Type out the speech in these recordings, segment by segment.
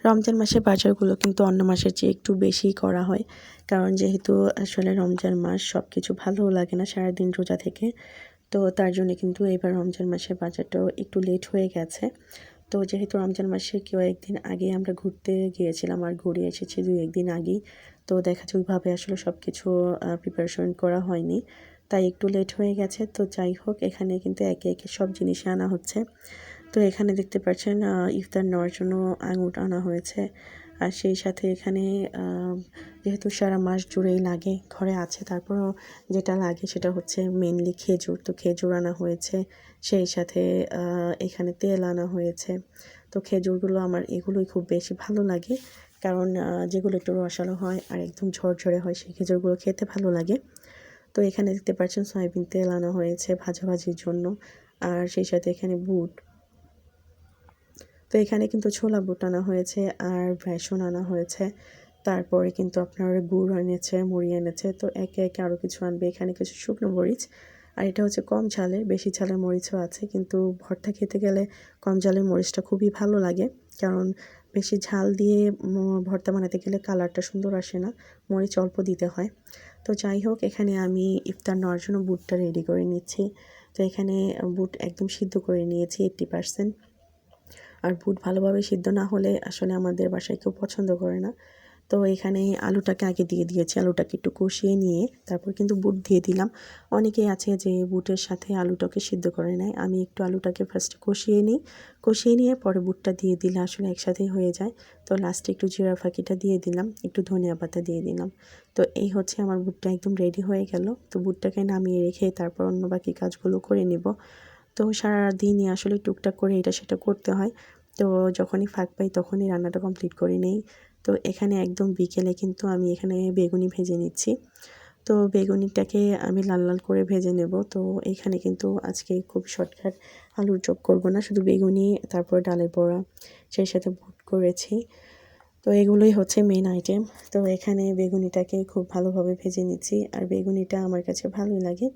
রমজান মাসে বাজারগুলো কিন্তু অন্য মাসের চেয়ে একটু বেশিই করা হয়, কারণ যেহেতু আসলে রমজান মাস সব কিছু ভালোও লাগে না সারাদিন রোজা থেকে। তো তার জন্য কিন্তু এবার রমজান মাসের বাজারটাও একটু লেট হয়ে গেছে। তো যেহেতু রমজান মাসে কয়েকদিন আগে আমরা ঘুরতে গিয়েছিলাম আর ঘুরে এসেছি 2-1 দিন আগেই। তো দেখা যায় ওইভাবে আসলে সব কিছু প্রিপারেশন করা হয়নি, তাই একটু লেট হয়ে গেছে। তো যাই হোক, এখানে কিন্তু একে একে সব জিনিসই আনা হচ্ছে। তো এখানে দেখতে পাচ্ছেন ইফতার নেওয়ার জন্য আঙুর আনা হয়েছে। আর সেই সাথে এখানে যেহেতু সারা মাস জুড়েই লাগে, ঘরে আছে, তারপরও যেটা লাগে সেটা হচ্ছে মেনলি খেজুর। তো খেজুর আনা হয়েছে, সেই সাথে এখানে তেল আনা হয়েছে। তো খেজুরগুলো আমার এগুলোই খুব বেশি ভালো লাগে, কারণ যেগুলো একটু রসালো হয় আর একদম ঝরঝরে হয় সেই খেজুরগুলো খেতে ভালো লাগে। তো এখানে দেখতে পাচ্ছেন সয়াবিন তেল আনা হয়েছে ভাজাভাজির জন্য, আর সেই সাথে এখানে বুট। তো এখানে কিন্তু ছোলা বুট আনা হয়েছে আর বেসন আনা হয়েছে। তারপরে কিন্তু আপনার গুড় এনেছে, মুড়ি এনেছে। তো একে একে আরও কিছু আনবে। এখানে কিছু শুকনো মরিচ, আর এটা হচ্ছে কম ঝালের, বেশি ঝালের মরিচও আছে, কিন্তু ভর্তা খেতে গেলে কম ঝালের মরিচটা খুবই ভালো লাগে, কারণ বেশি ঝাল দিয়ে ভর্তা বানাতে গেলে কালারটা সুন্দর আসে না, মরিচ অল্প দিতে হয়। তো যাই হোক, এখানে আমি ইফতার নেওয়ার জন্য বুটটা রেডি করে নিচ্ছি। তো এখানে বুট একদম সিদ্ধ করে নিয়েছি 80%। আর বুট ভালোভাবে সিদ্ধ না হলে আসলে আমাদের বাসায় কেউ পছন্দ করে না। তো এখানে আলুটাকে আগে দিয়ে দিয়েছি, আলুটাকে একটু কষিয়ে নিয়ে তারপর কিন্তু বুট দিয়ে দিলাম। অনেকেই আছে যে বুটের সাথে আলুটাকে সিদ্ধ করে নেয়, আমি একটু আলুটাকে ফার্স্টে কষিয়ে নিই, কষিয়ে নিয়ে পরে বুটটা দিয়ে দিলে আসলে একসাথেই হয়ে যায়। তো লাস্টে একটু জিরা ফাঁকিটা দিয়ে দিলাম, একটু ধনিয়া পাতা দিয়ে দিলাম। তো এই হচ্ছে আমার বুটটা একদম রেডি হয়ে গেল। তো বুটটাকে নামিয়ে রেখে তারপর অন্য বাকি কাজগুলো করে নেব। তো সারাদিনই আসলে টুকটাক করে এটা সেটা করতে হয়। তো যখনই ফাঁক পাই তখনই রান্নাটা কমপ্লিট করে নেই। তো এখানে একদম বিকেলে কিন্তু আমি এখানে বেগুনি ভেজে নিচ্ছি। তো বেগুনিটাকে আমি লাল লাল করে ভেজে নেব। তো এখানে কিন্তু আজকে খুব শর্টকাট, আলুর চপ করব না, শুধু বেগুনি, তারপর ডালের বড়া, সেই সাথে বুট করেছি। তো এগুলোই হচ্ছে মেন আইটেম। তো এখানে বেগুনিটাকে খুব ভালোভাবে ভেজে নিচ্ছি, আর বেগুনিটা আমার কাছে ভালোই লাগে।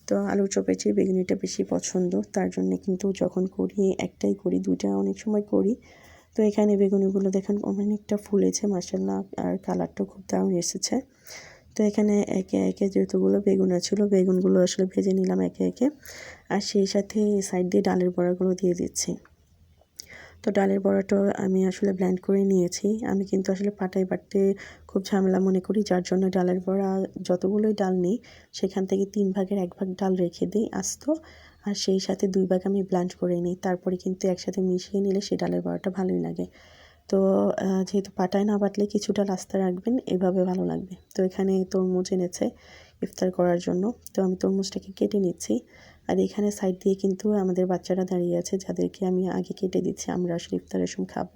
তো আলুর চপের চেয়ে বেগুনিটা বেশি পছন্দ, তার জন্যে কিন্তু যখন করি একটাই করি, দুইটা অনেক সময় করি। তো এখানে বেগুনিগুলো দেখেন অনেকটা ফুলেছে মাশাআল্লাহ, আর কালারটাও খুব দারুণ এসেছে। তো এখানে একে একে যেহেতুগুলো বেগুন ছিল, বেগুনগুলো আসলে ভেজে নিলাম একে একে, আর সেই সাথে সাইড দিয়ে ডালের বড়াগুলো দিয়ে দিচ্ছি। তো ডালের বড়াটা আমি আসলে ব্লেন্ড করে নিয়েছি। আমি কিন্তু আসলে পাটায় বাটতে খুব ঝামেলা মনে করি, যার জন্য ডালের বড়া যতগুলোই ডাল নিই সেখান থেকে 3 ভাগের 1 ভাগ ডাল রেখে দিই আস্ত, আর সেই সাথে 2 ভাগ আমি ব্লেন্ড করে নিই। তারপরে কিন্তু একসাথে মিশিয়ে নিলে সেই ডালের বড়াটা ভালোই লাগে। তো যেহেতু পাটায় না বাটলে কিছুটা রাস্তা রাখবেন, এভাবে ভালো লাগবে। তো এখানে তরমুজ এনেছে ইফতার করার জন্য, তো আমি তরমুজটাকে কেটে নিচ্ছি। আর এখানে সাইড দিয়ে কিন্তু আমাদের বাচ্চারা দাঁড়িয়ে আছে, যাদেরকে আমি আগে কেটে দিচ্ছি, আমরা আসলে ইফতারের সময় খাবো।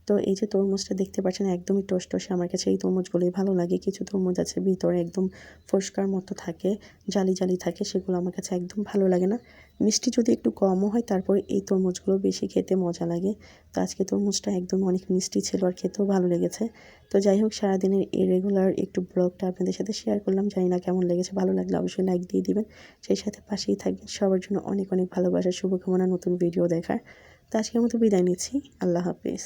তো এই যে তরমুজটা দেখতে পাচ্ছেন একদমই টসটসে, আমার কাছে এই তরমুজগুলোই ভালো লাগে। কিছু তরমুজ আছে ভিতরে একদম ফোস্কার মতো থাকে, জালি জালি থাকে, সেগুলো আমার কাছে একদম ভালো লাগে না। মিষ্টি যদি একটু কমও হয়, তারপরে এই তরমুজগুলো বেশি খেতে মজা লাগে। তো আজকে তরমুজটা একদম অনেক মিষ্টি ছিল আর খেতেও ভালো লেগেছে। তো যাই হোক, সারাদিনের এই রেগুলার একটু ব্লগটা আপনাদের সাথে শেয়ার করলাম। জানি না কেমন লেগেছে, ভালো লাগলে অবশ্যই লাইক দিয়ে দিবেন, সেই সাথে পাশেই থাকবেন। সবার জন্য অনেক অনেক ভালোবাসা, শুভকামনা নতুন ভিডিও দেখার। তো আজকের মতো বিদায় নিচ্ছি, আল্লাহ হাফিজ।